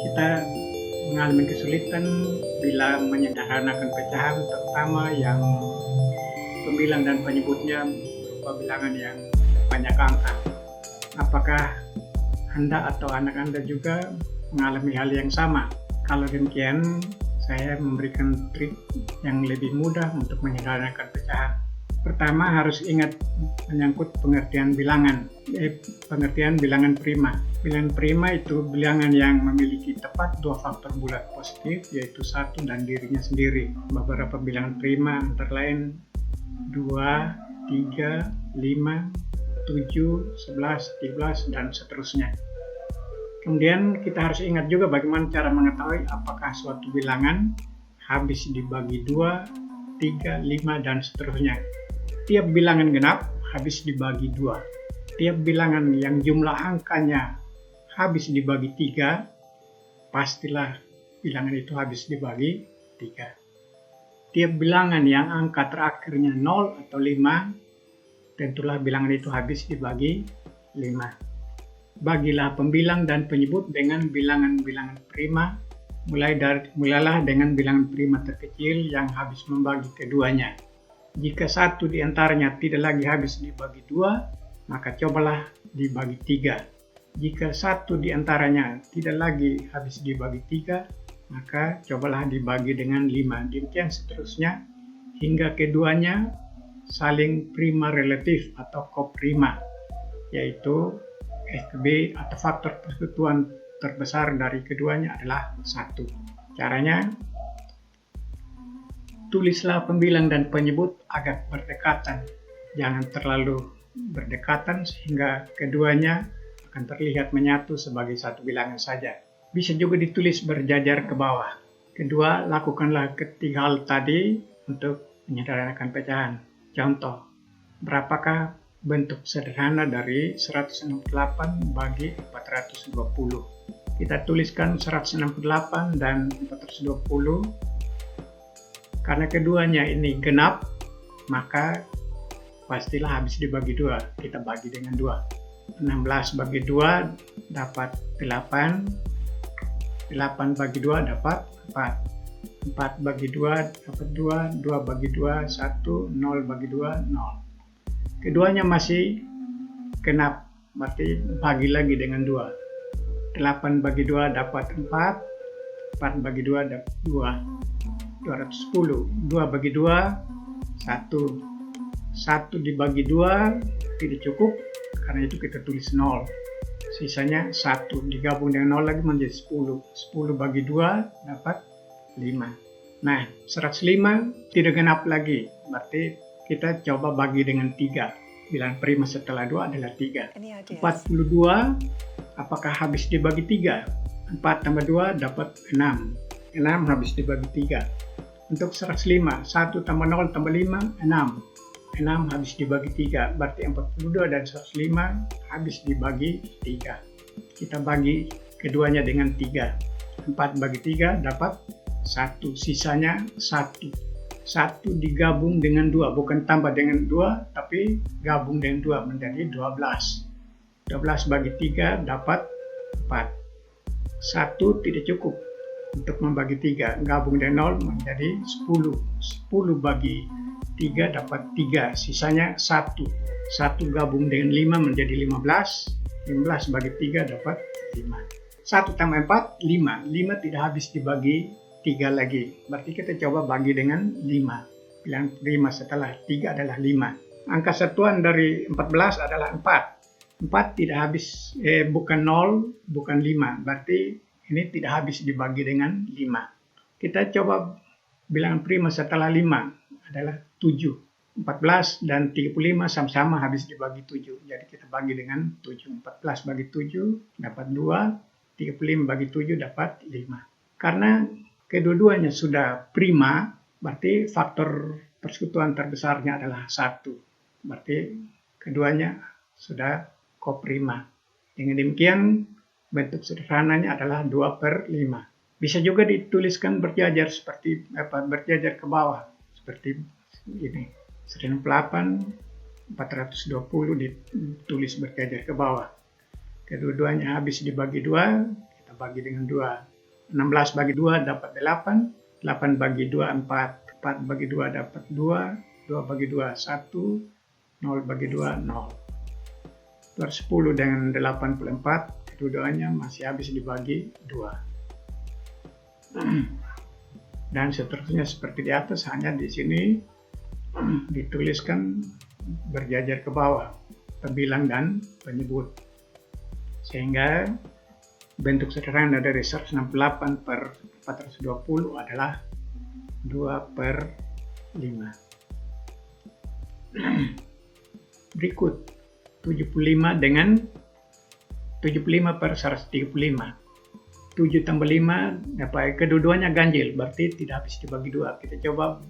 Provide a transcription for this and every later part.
kita mengalami kesulitan bila menyederhanakan pecahan, terutama yang pembilang dan penyebutnya berupa bilangan yang banyak angka. Apakah Anda atau anak Anda juga mengalami hal yang sama? Kalau demikian, saya memberikan trik yang lebih mudah untuk menyederhanakan pecahan. Pertama, harus ingat menyangkut pengertian bilangan, pengertian bilangan prima. Bilangan prima itu bilangan yang memiliki tepat dua faktor bulat positif, yaitu 1 dan dirinya sendiri. Beberapa bilangan prima antara lain 2, 3, 5, 7, 11, 13, dan seterusnya. Kemudian kita harus ingat juga bagaimana cara mengetahui apakah suatu bilangan habis dibagi 2, 3, 5, dan seterusnya. Tiap bilangan genap habis dibagi 2. Tiap bilangan yang jumlah angkanya habis dibagi 3, pastilah bilangan itu habis dibagi 3. Tiap bilangan yang angka terakhirnya 0 atau 5, tentulah bilangan itu habis dibagi 5. Bagilah pembilang dan penyebut dengan bilangan-bilangan prima, mulailah dengan bilangan prima terkecil yang habis membagi keduanya. Jika satu di antaranya tidak lagi habis dibagi 2, maka cobalah dibagi 3. Jika satu di antaranya tidak lagi habis dibagi 3, maka cobalah dibagi dengan 5. Demikian seterusnya hingga keduanya saling prima relatif atau koprima, yaitu FB atau faktor persekutuan terbesar dari keduanya adalah 1. Caranya, tulislah pembilang dan penyebut agak berdekatan. Jangan terlalu berdekatan sehingga keduanya akan terlihat menyatu sebagai satu bilangan saja. Bisa juga ditulis berjajar ke bawah. Kedua, lakukanlah ketiga hal tadi untuk menyederhanakan pecahan. Contoh, berapakah bentuk sederhana dari 168 bagi 420? Kita tuliskan 168 dan 420. Karena keduanya ini genap, maka pastilah habis dibagi 2. Kita bagi dengan 2. 16 bagi 2 dapat 8. 8 bagi 2 dapat 4. 4 bagi 2 dapat 2. 2 bagi 2, 1. 0 bagi 2, 0. Keduanya masih genap, berarti bagi lagi dengan 2. 8 bagi 2 dapat 4. 4 bagi 2 dapat 2. 210. 2 bagi 2, 1. 1 dibagi 2 tidak cukup, karena itu kita tulis 0. Sisanya 1 digabung dengan 0 lagi menjadi 10. 10 bagi 2 dapat 5. Nah, 105 tidak genap lagi, berarti kita coba bagi dengan 3. Bilangan prima setelah 2 adalah 3. 42, apakah habis dibagi 3? 4 tambah 2 dapat 6. 6 habis dibagi 3. Untuk 105, 1 tambah 0 tambah 5, 6. 6 habis dibagi 3, berarti 42 dan 105 habis dibagi 3. Kita bagi keduanya dengan 3. 4 bagi 3 dapat 1, sisanya 1. 1 digabung dengan 2, bukan tambah dengan 2, tapi gabung dengan 2 menjadi 12. 12 bagi 3 dapat 4. 1 tidak cukup untuk membagi 3, gabung dengan 0 menjadi 10. 10 bagi 3 dapat 3, sisanya 1. 1 gabung dengan 5 menjadi 15. 15 bagi 3 dapat 5. 1 tambah 4, 5. 5 tidak habis dibagi 3 lagi, berarti kita coba bagi dengan 5. Bilangan prima setelah 3 adalah 5. Angka satuan dari 14 adalah 4. 4 tidak habis, bukan 0, bukan 5, berarti ini tidak habis dibagi dengan 5. Kita coba bilangan prima setelah 5 adalah 7. 14 dan 35 sama-sama habis dibagi 7. Jadi kita bagi dengan 7. 14 bagi 7 dapat 2. 35 bagi 7 dapat 5. Karena kedua-duanya sudah prima, berarti faktor persekutuan terbesarnya adalah 1. Berarti keduanya sudah koprima. Dengan demikian, bentuk sederhananya adalah 2/5. Bisa juga dituliskan berjajar berjajar ke bawah seperti ini. 168, 420 ditulis berjajar ke bawah. Kedua-duanya habis dibagi 2, kita bagi dengan 2. 16 bagi 2 dapat 8, 8 bagi 2 4, 4 bagi 2 dapat 2, 2 bagi 2 1, 0 bagi 2 0. 10 dengan 84, kedua-duanya masih habis dibagi 2. Dan seterusnya seperti di atas, hanya di sini dituliskan berjajar ke bawah pembilang dan penyebut, sehingga bentuk sederhana dari 168 per 420 adalah 2/5. Berikut 75 dengan 75 per 135. 7 tambah 5 dapat kedua-duanya ganjil, berarti tidak habis dibagi 2. Kita coba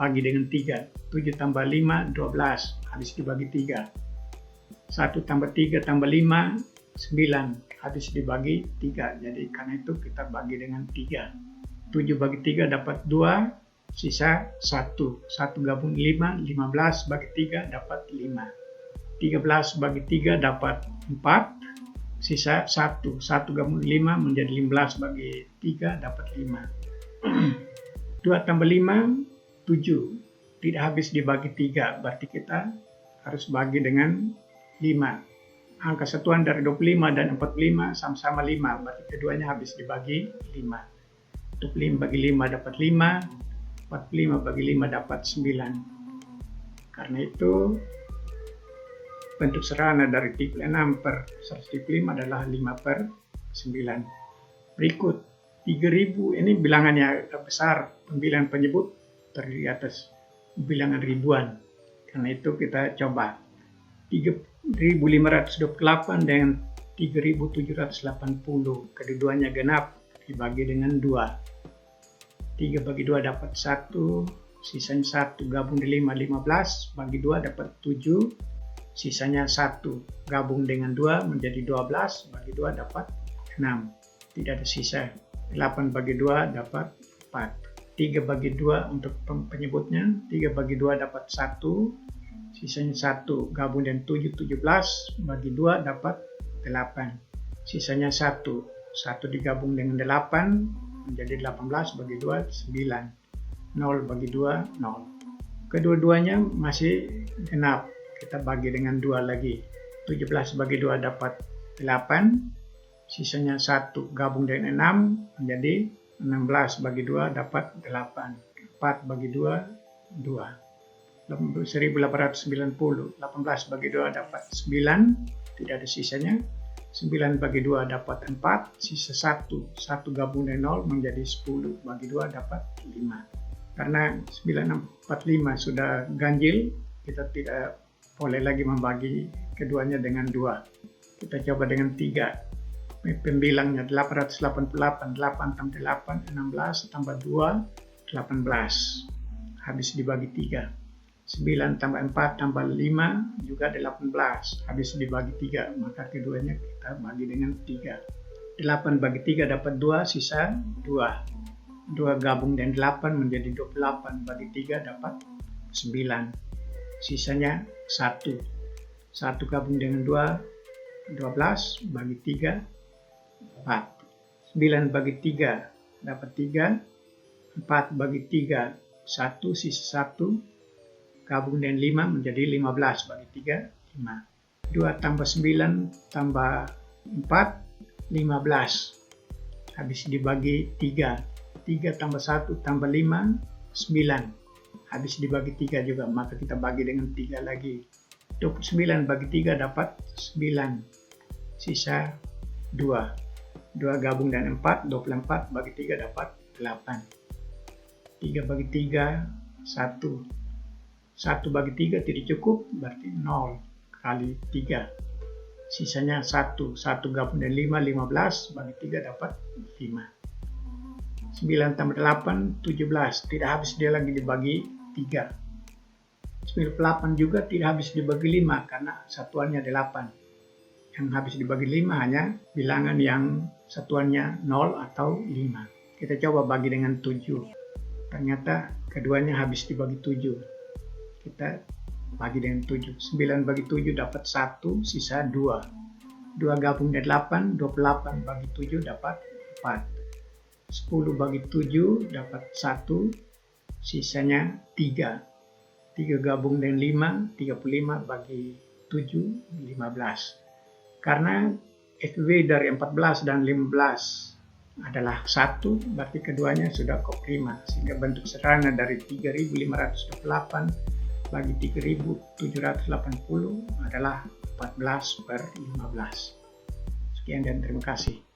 bagi dengan 3. 7 tambah 5 12, habis dibagi 3. 1 tambah 3 tambah 5 9, habis dibagi 3. Jadi karena itu kita bagi dengan 3. 7 bagi 3 dapat 2, sisa 1. 1 gabung 5, 15 bagi 3 dapat 5. 13 bagi 3 dapat 4, sisa 1. 1 gabung 5 menjadi 15 bagi 3 dapat 5. 2 tambah 5 7, tidak habis dibagi 3, berarti kita harus bagi dengan 5. Angka satuan dari 25 dan 45 sama-sama 5, berarti keduanya habis dibagi 5. 25 bagi 5 dapat 5, 45 bagi 5 dapat 9. Karena itu bentuk sederhana dari 36 per 135 adalah 5/9. Berikut 3000, ini bilangannya besar, pembilangan penyebut terdiri atas bilangan ribuan. Karena itu kita coba 3528 dengan 3780, kedua-duanya genap dibagi dengan 2. 3 bagi 2 dapat 1, sisanya 1, gabung di 5, 15 bagi 2 dapat 7, sisanya 1, gabung dengan 2 menjadi 12, bagi 2 dapat 6, tidak ada sisa. 8 bagi 2 dapat 4. 3 bagi 2 untuk penyebutnya, 3 bagi 2 dapat 1, sisanya 1, gabung dengan 7, 17, bagi 2 dapat 8, sisanya 1, 1 digabung dengan 8 menjadi 18, bagi 2 9, 0 bagi 2 0. Kedua-duanya masih genap, kita bagi dengan 2 lagi. 17 bagi 2 dapat 8, sisanya 1, gabung dengan 6 menjadi 16 bagi 2 dapat 8. 4 bagi 2 2. 1890. 18 bagi 2 dapat 9, tidak ada sisanya. 9 bagi 2 dapat 4, sisa 1. 1 gabung dengan 0 menjadi 10, bagi 2 dapat 5. Karena 945 sudah ganjil, kita tidak boleh lagi membagi keduanya dengan 2. Kita coba dengan 3. Pembilangnya 888, 8 tambah 8, 16 tambah 2, 18. Habis dibagi 3. 9 tambah 4 tambah 5 juga 18. Habis dibagi 3, maka keduanya kita bagi dengan 3. 8 bagi 3 dapat 2, sisa 2. 2 gabung dengan 8 menjadi 28, bagi 3 dapat 9. Sisanya 1. 1 gabung dengan 2, 12, bagi 3, 4. 9 bagi 3 dapat 3. 4 bagi 3, 1, sisa 1. Gabung dengan 5 menjadi 15, bagi 3, 5. 2 tambah 9 tambah 4, 15. Habis dibagi 3. 3 tambah 1 tambah 5, 9. Habis dibagi 3 juga, maka kita bagi dengan 3 lagi. 29 bagi 3 dapat 9. Sisa 2. 2 gabung dan 4, 24 bagi 3 dapat 8. 3 bagi 3, 1. 1 bagi 3 tidak cukup, berarti 0 kali 3. Sisanya 1. 1 gabung dan 5, 15 bagi 3 dapat 5. 9 tambah 8, 17. Tidak habis dia lagi dibagi 3. 98 juga tidak habis dibagi 5 karena satuannya 8. Yang habis dibagi 5 hanya bilangan yang satuannya 0 atau 5. Kita coba bagi dengan 7. Ternyata keduanya habis dibagi 7. Kita bagi dengan 7. 9 bagi 7 dapat 1, sisa 2. 2 gabung dengan 8, 28 bagi 7 dapat 4. 10 bagi 7 dapat 1, sisanya 3. 3 gabung dengan 5, 35 bagi 7, 15. Karena FW dari 14 dan 15 adalah 1, berarti keduanya sudah koprima, sehingga bentuk sederhana dari 3528 bagi 3780 adalah 14/15. Sekian dan terima kasih.